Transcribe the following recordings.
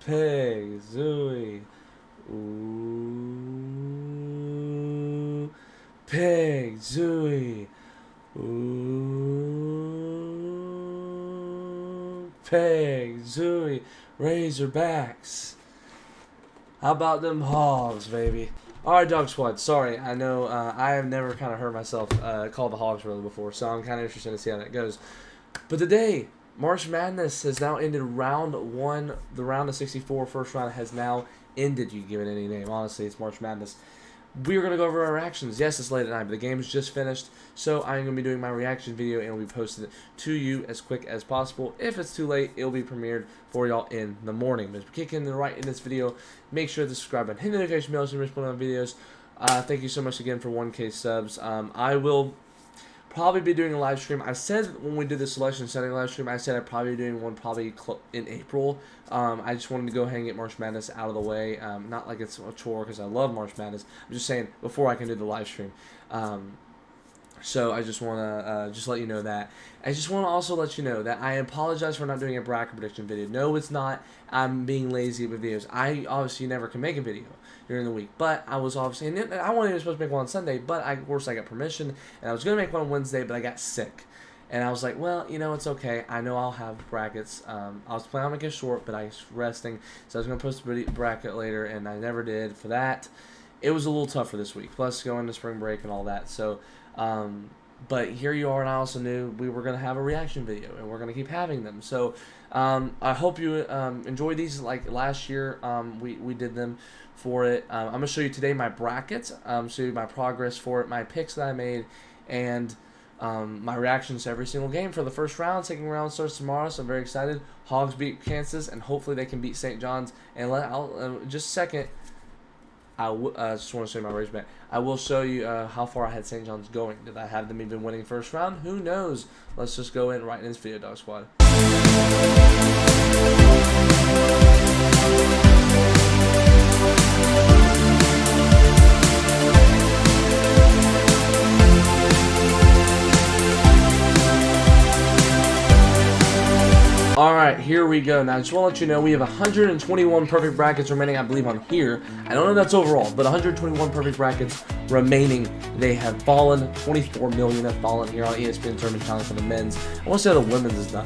Peg, Zooey. Ooh. Peg, Zooey. Ooh. Peg, Zooey. Razorbacks. How about them hogs, baby? Alright, Dog Squad. Sorry, I know I have never kind of heard myself call the hogs really before, so I'm kind of interested to see how that goes. But today, March Madness has now ended round 1. The round of 64, first round, has now ended. You give it any name. Honestly, it's March Madness. We're going to go over our reactions. Yes, it's late at night, but the game is just finished. So I'm going to be doing my reaction video, and it'll be posted to you as quick as possible. If it's too late, it'll be premiered for y'all in the morning. But if you kick in the right in this video, make sure to subscribe and hit the notification bell so you don't miss one of my videos. Thank you so much again for 1K subs. I will probably be doing a live stream. I said when we did the selection setting live stream, I said I'd probably be doing one probably in April. I just wanted to go ahead and get March Madness out of the way. Not like it's a chore because I love March Madness. I'm just saying before I can do the live stream. So I just want to just let you know that. I just want to also let you know that I apologize for not doing a bracket prediction video. No, it's not. I'm being lazy with videos. I obviously never can make a video during the week, but I was obviously, and I wasn't even supposed to make one on Sunday, but of course I got permission, and I was going to make one on Wednesday, but I got sick. And I was like, well, you know, it's okay. I know I'll have brackets. I was planning on making it short, but I was resting, so I was going to post a bracket later, and I never did for that. It was a little tough for this week, plus going to spring break and all that, so but here you are, and I also knew we were going to have a reaction video, and we're going to keep having them. So I hope you enjoy these. Like last year, we did them for it. I'm going to show you today my brackets, show you my progress for it, my picks that I made, and my reactions to every single game for the first round. Second round starts tomorrow, so I'm very excited. Hogs beat Kansas, and hopefully they can beat St. John's. And just a second, I just want to show you my Razorback. I will show you how far I had St. John's going. Did I have them even winning first round? Who knows? Let's just go in right in this video, Dog Squad. Alright, here we go. Now, I just want to let you know we have 121 perfect brackets remaining, I believe, on here. I don't know if that's overall, but 121 perfect brackets remaining. They have fallen. 24 million have fallen here on ESPN Tournament Challenge for the men's. I want to say the women's is done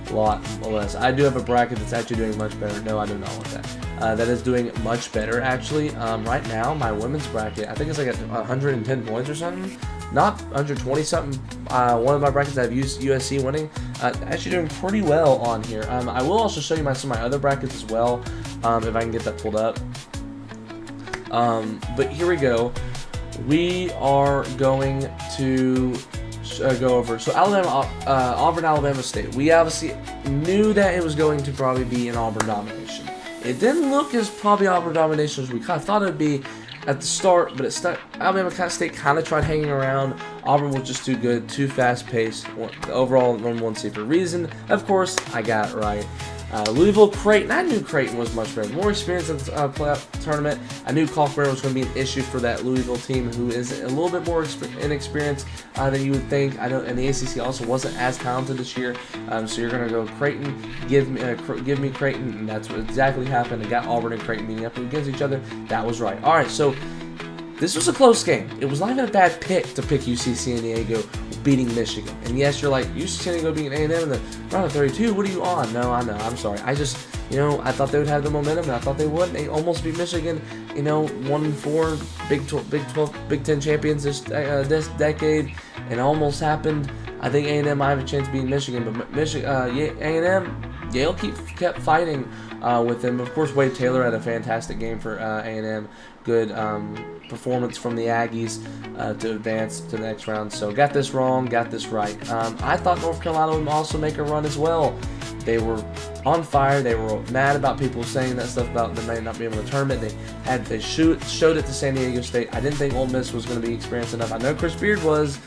a lot less. I do have a bracket that's actually doing much better. No, I do not want that. That is doing much better, actually. Right now, my women's bracket, I think it's like at 110 points or something. Not 120 something. One of my brackets I've used USC winning. Actually doing pretty well on here. I will also show you some of my other brackets as well, if I can get that pulled up. But here we go. We are going to go over. So Auburn, Alabama State. We obviously knew that it was going to probably be an Auburn domination. It didn't look as probably Auburn domination as we kind of thought it would be at the start, but it stuck. Alabama State kind of tried hanging around. Auburn was just too good, too fast-paced. The overall #1 seed for a reason. Of course, I got it right. Louisville, Creighton. I knew Creighton was much better, more experienced in the playoff tournament. I knew Kalkbrenner was going to be an issue for that Louisville team, who is a little bit more inexperienced than you would think. I know, and the ACC also wasn't as talented this year. So you're going to go Creighton, give me Creighton, and that's what exactly happened. I got Auburn and Creighton meeting up against each other. That was right. All right, so this was a close game. It was not even a bad pick to pick UC San Diego beating Michigan. And yes, you're like, UC San Diego beating A&M in the round of 32. What are you on? No, I know. I'm sorry. I just, I thought they would have the momentum, and I thought they would. They almost beat Michigan. 1-4 Big 12, Big 10 champions this decade, and almost happened. I think A&M might have a chance beating Michigan, but A&M, Yale kept fighting with them. Of course, Wade Taylor had a fantastic game for A&M. Good performance from the Aggies to advance to the next round. So got this wrong, got this right. I thought North Carolina would also make a run as well. They were on fire. They were mad about people saying that stuff about them may not be able to tournament. They showed it to San Diego State. I didn't think Ole Miss was going to be experienced enough. I know Chris Beard was,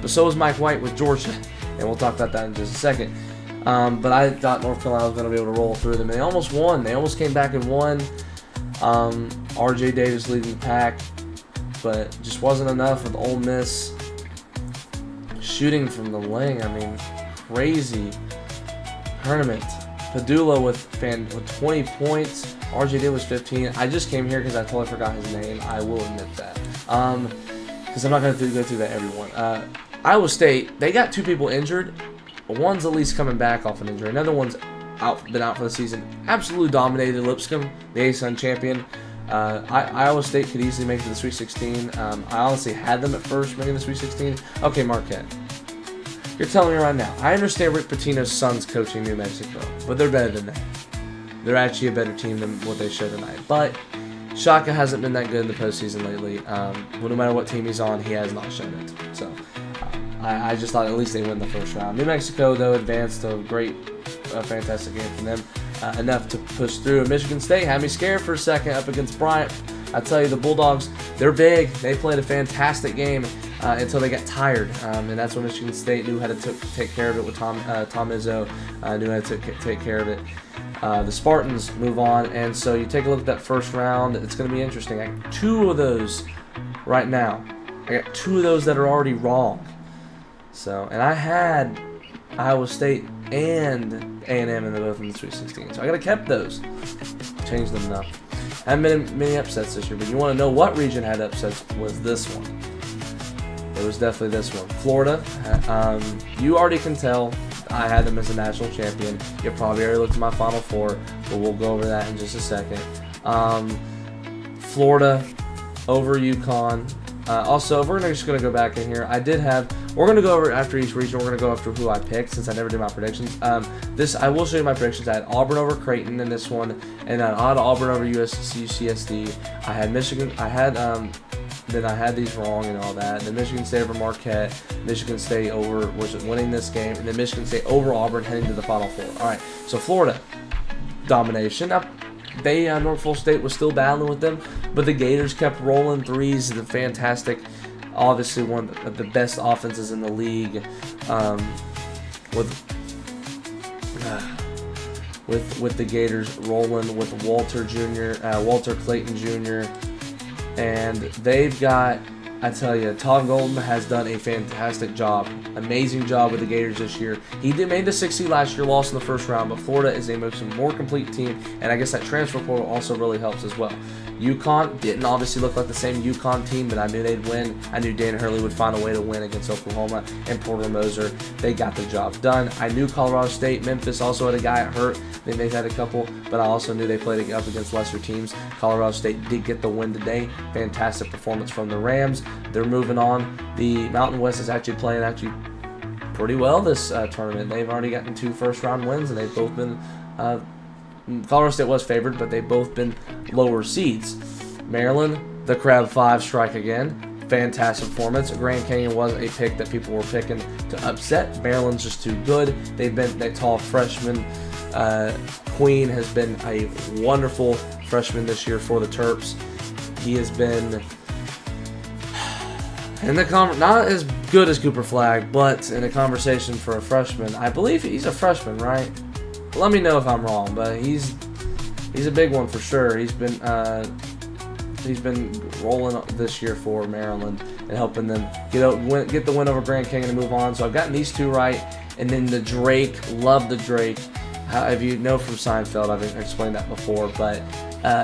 but so was Mike White with Georgia, and we'll talk about that in just a second. But I thought North Carolina was going to be able to roll through them. They almost won. They almost came back and won. RJ Davis leading the pack, but just wasn't enough with Ole Miss shooting from the wing. I mean, crazy tournament. Padula with 20 points. RJ was 15. I just came here because I totally forgot his name. I will admit that. Because I'm not going to go through that everyone. Iowa State, they got 2 people injured. One's at least coming back off an injury. Another one's been out for the season. Absolutely dominated Lipscomb, the A-Sun champion. Iowa State could easily make it to the Sweet 16. I honestly had them at first making the Sweet 16. Okay, Marquette. You're telling me right now. I understand Rick Pitino's son's coaching New Mexico, but they're better than that. They're actually a better team than what they showed tonight. But Shaka hasn't been that good in the postseason lately. Well, no matter what team he's on, he has not shown it. So I just thought at least they win the first round. New Mexico, though, advanced to a fantastic game for them. Enough to push through. Michigan State had me scared for a second up against Bryant. I tell you, the Bulldogs, they're big. They played a fantastic game until they got tired, and that's when Michigan State knew how to take care of it with Tom Izzo, knew how to take care of it. The Spartans move on, and so you take a look at that first round. It's going to be interesting. I got 2 of those right now. I got 2 of those that are already wrong. So, and I had Iowa State and A&M in both in the Sweet 16. So I could have kept those. Changed them now. Haven't been many upsets this year, but you want to know what region had upsets was this one. It was definitely this one. Florida. You already can tell I had them as a national champion. You probably already looked at my Final Four, but we'll go over that in just a second. Florida over UConn. Also, we're just going to go back in here. We're going to go over after each region. We're going to go after who I picked since I never did my predictions. I will show you my predictions. I had Auburn over Creighton in this one, and then I had Auburn over UCSD. I had Michigan. Then I had these wrong and all that. Then Michigan State over Marquette. Michigan State was winning this game, and then Michigan State over Auburn heading to the Final Four. All right, so Florida domination. Norfolk State was still battling with them, but the Gators kept rolling threes. The fantastic, obviously one of the best offenses in the league, with the Gators rolling with Walter Clayton Jr. And they've got, I tell you, Todd Golden has done a fantastic job, amazing job with the Gators this year. He made the 6 seed last year, lost in the first round, but Florida is a more complete team, and I guess that transfer portal also really helps as well. UConn didn't obviously look like the same UConn team, but I knew they'd win. I knew Dan Hurley would find a way to win against Oklahoma and Porter Moser. They got the job done. I knew Colorado State, Memphis also had a guy hurt. They've had a couple, but I also knew they played up against lesser teams. Colorado State did get the win today. Fantastic performance from the Rams. They're moving on. The Mountain West is actually playing pretty well this tournament. They've already gotten 2 first-round wins, and they've both been Colorado State was favored, but they've both been lower seeds. Maryland, the Crab 5 strike again. Fantastic performance. Grand Canyon wasn't a pick that people were picking to upset. Maryland's just too good. That tall freshman Queen has been a wonderful freshman this year for the Terps. He has been in the not as good as Cooper Flagg, but in a conversation for a freshman. I believe he's a freshman, right? Let me know if I'm wrong, but he's a big one for sure. He's been rolling this year for Maryland and helping them get the win over Grand Canyon and move on. So I've gotten these 2 right, and then the Drake, love the Drake. If you know from Seinfeld, I've explained that before, but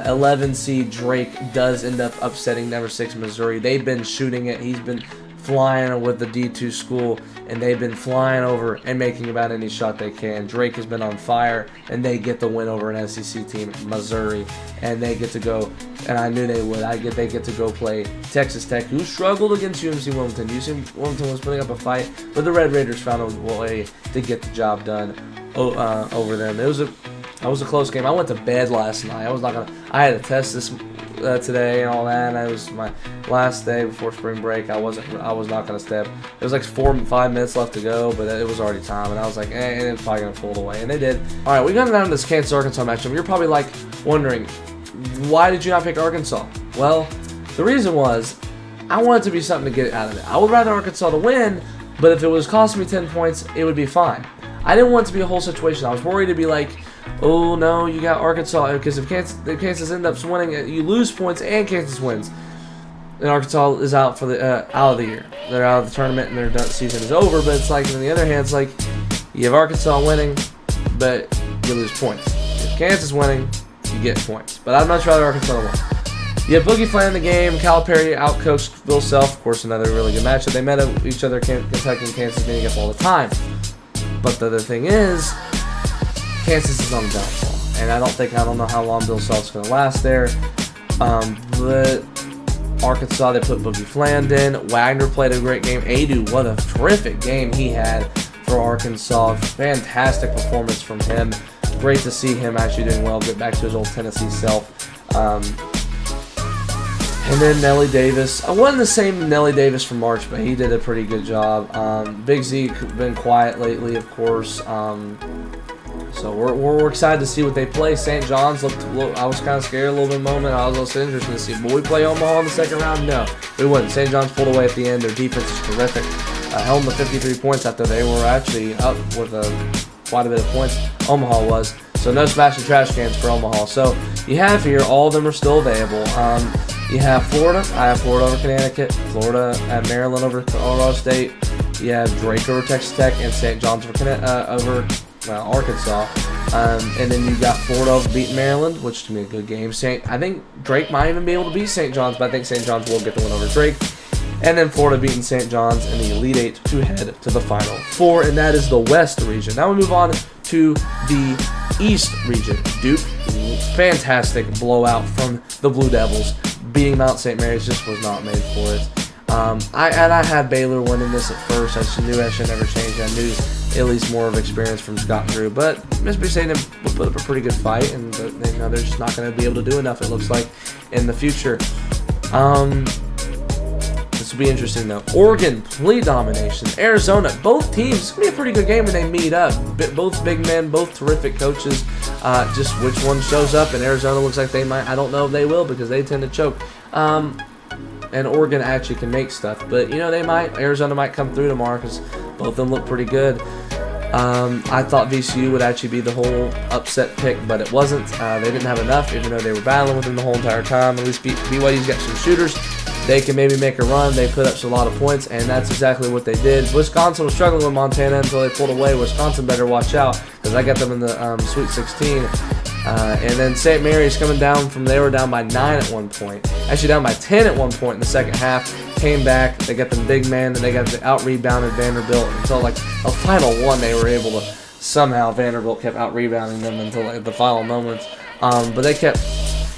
11 seed Drake does end up upsetting number 6 Missouri. They've been shooting it. He's been flying with the D2 school, and they've been flying over and making about any shot they can. Drake has been on fire, and they get the win over an SEC team, Missouri, and they get to go, and I knew they would. They get to go play Texas Tech, who struggled against UMC Wilmington. UMC Wilmington was putting up a fight, but the Red Raiders found a way to get the job done over them. It was a close game. I went to bed last night. I had a test today and all that, and it was my last day before spring break. I was not gonna step. It was like 4 or 5 minutes left to go, but it was already time, and I was like, it's probably gonna fold away, and they did. All right, we got down to this Kansas-Arkansas matchup. You're probably like wondering, why did you not pick Arkansas? Well, the reason was I wanted to be something to get out of it. I would rather Arkansas to win, but if it was costing me 10 points, it would be fine. I didn't want it to be a whole situation. I was worried to be like, oh no, you got Arkansas, because if Kansas ends up winning, you lose points and Kansas wins, and Arkansas is out for out of the year. They're out of the tournament and their season is over. But it's like, on the other hand, it's like you have Arkansas winning, but you lose points. If Kansas winning, you get points. But I'd much rather Arkansas win. You have Boogie Flan in the game. Calipari outcoached Bill Self. Of course, another really good matchup. They met each other, Kentucky and Kansas, meeting up all the time. But the other thing is, Kansas is on the downfall. And I don't know how long Bill Self's going to last there. But Arkansas, they put Boogie Fland in. Wagner played a great game. Adu, what a terrific game he had for Arkansas. Fantastic performance from him. Great to see him actually doing well, get back to his old Tennessee self. And then Nelly Davis. I wasn't the same Nelly Davis from March, but he did a pretty good job. Big Z been quiet lately, of course. So we're excited to see what they play. St. John's looked. I was kind of scared a little bit moment. I was also interested to see. Will we play Omaha in the second round? No, we wouldn't. St. John's pulled away at the end. Their defense is terrific. Held them to 53 points after they were actually up with quite a bit of points. Omaha was. So no smashing trash cans for Omaha. So you have here, all of them are still available. You have Florida. I have Florida over Connecticut. Florida at Maryland over Colorado State. You have Drake over Texas Tech and St. John's over Arkansas. And then you got Florida over beating Maryland, which to me a good game. I think Drake might even be able to beat St. John's, but I think St. John's will get the win over Drake. And then Florida beating St. John's in the Elite Eight to head to the Final Four, and that is the West region. Now we move on to the East region. Duke, fantastic blowout from the Blue Devils. Beating Mount St. Mary's just was not made for it. I had Baylor winning this at first. I just knew I should never change. I knew at least more of experience from Scott Drew, but Mississippi State will put up a pretty good fight, and they're just not going to be able to do enough, it looks like, in the future. This will be interesting, though. Oregon, complete domination. Arizona, both teams, it's going to be a pretty good game when they meet up. Both big men, both terrific coaches. Just which one shows up, and Arizona looks like they might. I don't know if they will because they tend to choke. And Oregon actually can make stuff, but they might. Arizona might come through tomorrow because both of them look pretty good. I thought VCU would actually be the whole upset pick, but it wasn't. They didn't have enough, even though they were battling with them the whole entire time. At least BYU's got some shooters. They can maybe make a run. They put up a lot of points, and that's exactly what they did. Wisconsin was struggling with Montana until they pulled away. Wisconsin better watch out because I got them in the Sweet 16. And then St. Mary's coming down from, they were down by 9 at one point. Actually down by 10 at one point in the second half. Came back. They got them big man, and they got the out-rebounded Vanderbilt until like a final one. They were able to somehow, Vanderbilt kept out-rebounding them until like, the final moments. But they kept,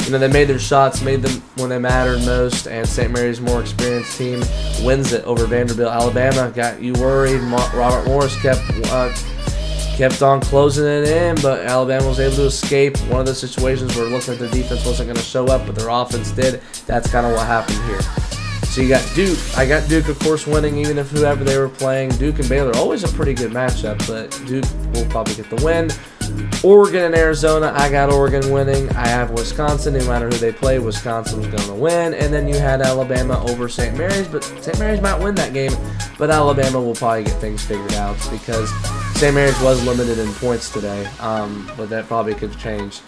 they made their shots, made them when they mattered most, and St. Mary's more experienced team wins it over Vanderbilt. Alabama got you worried. Robert Morris kept on closing it in, but Alabama was able to escape one of those situations where it looked like their defense wasn't going to show up, but their offense did. That's kind of what happened here. So you got Duke. I got Duke, of course, winning, even if whoever they were playing. Duke and Baylor, always a pretty good matchup, but Duke will probably get the win. Oregon and Arizona, I got Oregon winning. I have Wisconsin. No matter who they play, Wisconsin was going to win. And then you had Alabama over St. Mary's, but St. Mary's might win that game, but Alabama will probably get things figured out because St. Mary's was limited in points today, but that probably could change.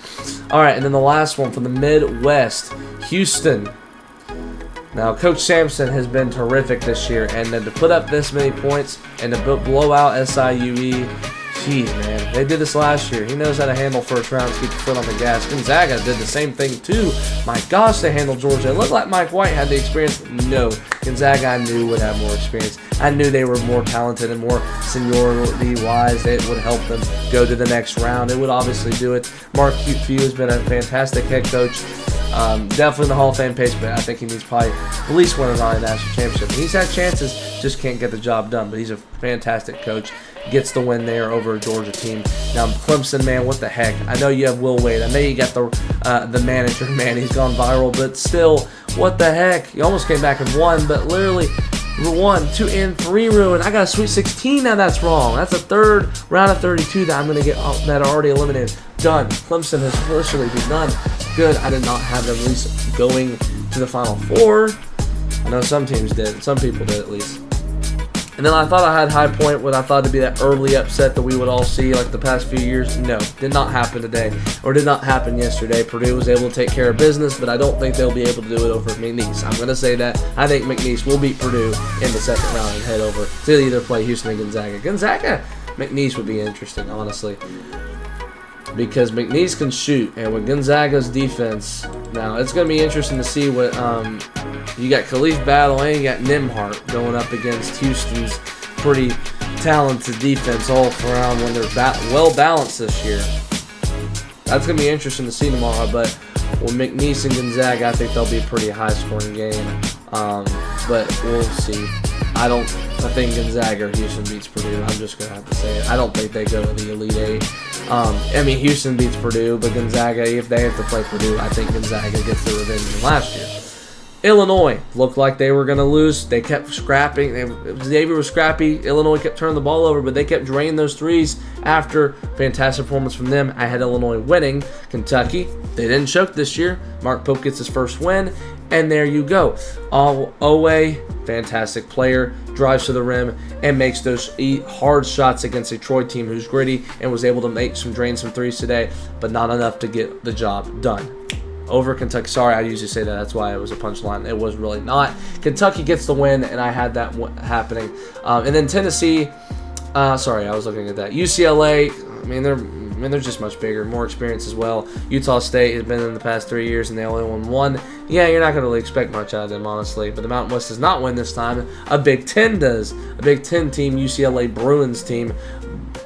All right, and then the last one from the Midwest, Houston. Now, Coach Sampson has been terrific this year, and then to put up this many points and to blow out SIUE, jeez, man. They did this last year. He knows how to handle first rounds, keep the foot on the gas. Gonzaga did the same thing, too. My gosh, they handled Georgia. It looked like Mike White had the experience. No. Gonzaga, I knew, would have more experience. I knew they were more talented and more seniority-wise. It would help them go to the next round. It would obviously do it. Mark Few has been a fantastic head coach. Definitely in the Hall of Fame pace, but I think he needs probably at least win a national championship. He's had chances, just can't get the job done, but he's a fantastic coach. Gets the win there over a Georgia team. Now, Clemson, man, what the heck? I know you have Will Wade. I know you got the manager, man. He's gone viral, but still, what the heck? He almost came back and won, but literally 1, 2, and 3 ruined. I got a Sweet 16 now. That's wrong. That's a third round of 32 that I'm going to get that are already eliminated. Done. Clemson has literally been done. Good. I did not have them at least going to the Final Four. I know some teams did. Some people did at least. And then I thought I had High Point, what I thought to be that early upset that we would all see like the past few years. No, did not happen today, or did not happen yesterday. Purdue was able to take care of business, but I don't think they'll be able to do it over McNeese. I'm going to say that. I think McNeese will beat Purdue in the second round and head over to either play Houston or Gonzaga. McNeese would be interesting, honestly. because McNeese can shoot, and with Gonzaga's defense, now it's going to be interesting to see what you got. Khalif Battle and you got Nimhart going up against Houston's pretty talented defense all around when they're well balanced this year. That's going to be interesting to see tomorrow, but with McNeese and Gonzaga, I think they'll be a pretty high-scoring game, but we'll see. I think Gonzaga or Houston beats Purdue. I'm just going to have to say it. I don't think they go to the Elite Eight. I mean, Houston beats Purdue, but Gonzaga, if they have to play Purdue, I think Gonzaga gets the revenge from last year. Illinois looked like they were going to lose. They kept scrapping. Xavier was scrappy. Illinois kept turning the ball over, but they kept draining those threes after fantastic performance from them. I had Illinois winning. Kentucky, they didn't choke this year. Mark Pope gets his first win, and there you go. Owe, fantastic player, drives to the rim and makes those hard shots against a Troy team who's gritty and was able to drain some threes today, but not enough to get the job done. Over Kentucky. Sorry, I usually say that. That's why it was a punchline. It was really not. Kentucky gets the win, and I had that happening. And then Tennessee. Sorry, I was looking at that. UCLA. I mean, they're just much bigger, more experience as well. Utah State has been in the past 3 years, and they only won one. Yeah, you're not going to really expect much out of them, honestly. But the Mountain West does not win this time. A Big Ten does. A Big Ten team, UCLA Bruins team,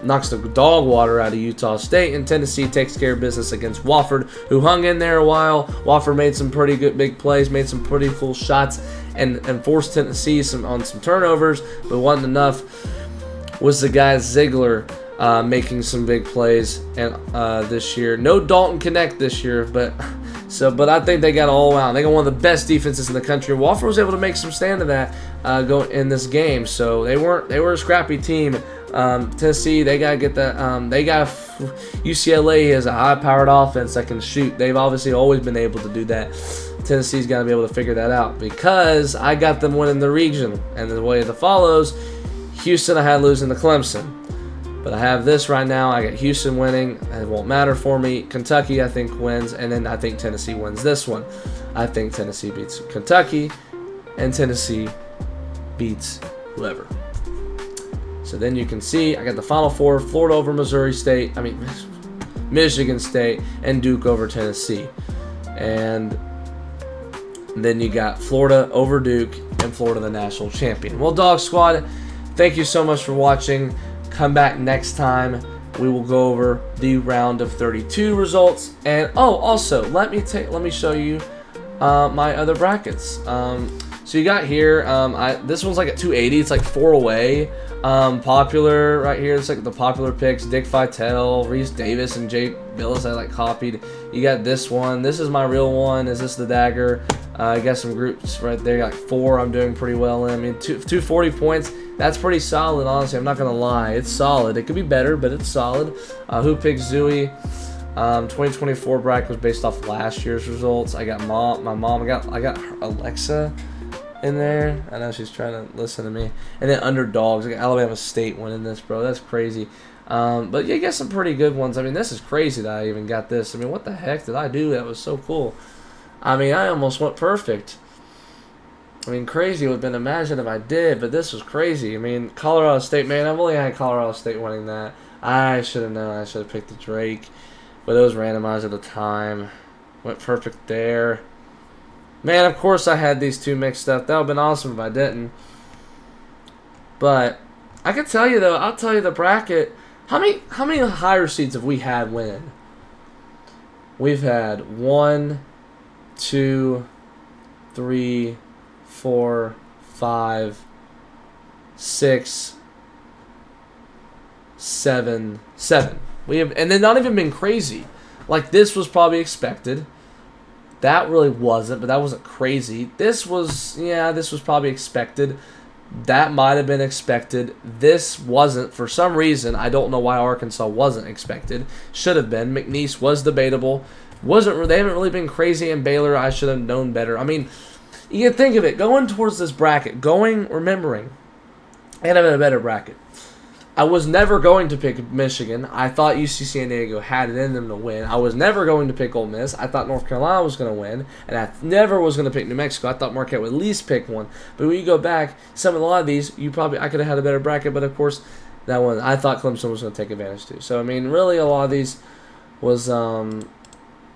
knocks the dog water out of Utah State, and Tennessee takes care of business against Wofford, who hung in there a while. Wofford made some pretty good big plays, made some pretty cool shots, and forced Tennessee on some turnovers, but wasn't enough. Was the guy Ziegler making some big plays and this year? No Dalton Connect this year, but I think they got all around. They got one of the best defenses in the country. Wofford was able to make some stand of that go in this game, so they were a scrappy team. Tennessee, they gotta get that. UCLA has a high-powered offense that can shoot. They've obviously always been able to do that. Tennessee's got to be able to figure that out because I got them winning the region, and the way that follows, Houston I had losing to Clemson, but I have this right now. I got Houston winning. It won't matter for me. Kentucky I think wins, and then I think Tennessee wins this one. I think Tennessee beats Kentucky, and Tennessee beats whoever. So then you can see I got the Final Four: Florida over Michigan State, and Duke over Tennessee. And then you got Florida over Duke, and Florida the national champion. Well, Dog Squad, thank you so much for watching. Come back next time. We will go over the round of 32 results. And also let me show you my other brackets. So you got here. This one's like at 280. It's like 4 away. Popular right here. It's like the popular picks: Dick Vitale, Reese Davis, and Jay Billis. I copied. You got this one. This is my real one. Is this the dagger? I got some groups right there. Got 4. I'm doing pretty well in. I mean, 240 points. That's pretty solid, honestly. I'm not gonna lie. It's solid. It could be better, but it's solid. Who picked Zooey? 2024 bracket was based off last year's results. I got my mom. I got Alexa in there. I know she's trying to listen to me. And then underdogs. I got Alabama State winning this, bro. That's crazy. But you get some pretty good ones. I mean, this is crazy that I even got this. I mean, what the heck did I do? That was so cool. I mean, I almost went perfect. I mean, crazy would have been imagine if I did, but this was crazy. I mean, Colorado State, man, I've only had Colorado State winning that. I should have known. I should have picked the Drake, but it was randomized at the time. Went perfect there. Man, of course I had these two mixed up. That would have been awesome if I didn't. But I can tell you, though, I'll tell you the bracket. How many higher seeds have we had win? We've had 1, 2, 3, 4, 5, 6, 7. We have, and they've not even been crazy. Like, this was probably expected. That really wasn't, but that wasn't crazy. This was probably expected. That might have been expected. This wasn't. For some reason, I don't know why Arkansas wasn't expected. Should have been. McNeese was debatable. They haven't really been crazy, and Baylor, I should have known better. I mean, you can think of it. Going towards this bracket, remembering, and I'm in a better bracket. I was never going to pick Michigan. I thought UC San Diego had it in them to win. I was never going to pick Ole Miss. I thought North Carolina was going to win. And I never was going to pick New Mexico. I thought Marquette would at least pick one. But when you go back, a lot of these, I could have had a better bracket. But, of course, that one, I thought Clemson was going to take advantage too. So, I mean, really a lot of these, was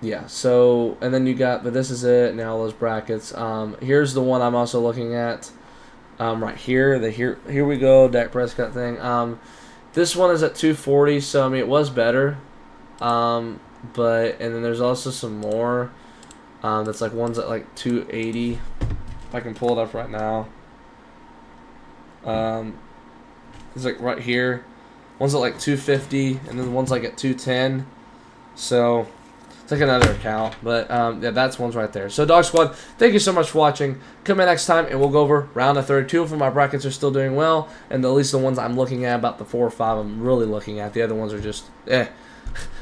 yeah. So and then you got, but this is it now. Those brackets. Here's the one I'm also looking at. Right here, here we go. Dak Prescott thing. This one is at 240. So I mean, it was better. But and then there's also some more. That's like one's at like 280. If I can pull it up right now. It's like right here. One's at like 250, and then one's like at 210. So it's like another account, but yeah, that's one's right there. So Dog Squad, thank you so much for watching. Come in next time, and we'll go over round of 32. Of my brackets are still doing well, and at least the ones I'm looking at, about the 4 or 5, I'm really looking at. The other ones are just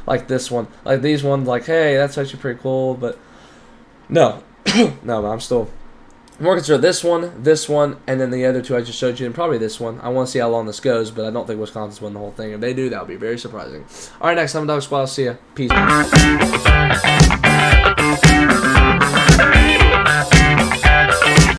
like this one, like these ones, like hey, that's actually pretty cool, but no, no, but I'm still more concerned this one, and then the other two I just showed you, and probably this one. I want to see how long this goes, but I don't think Wisconsin's win the whole thing. If they do, that would be very surprising. All right, next time, Dog Squad. I'll see ya. Peace.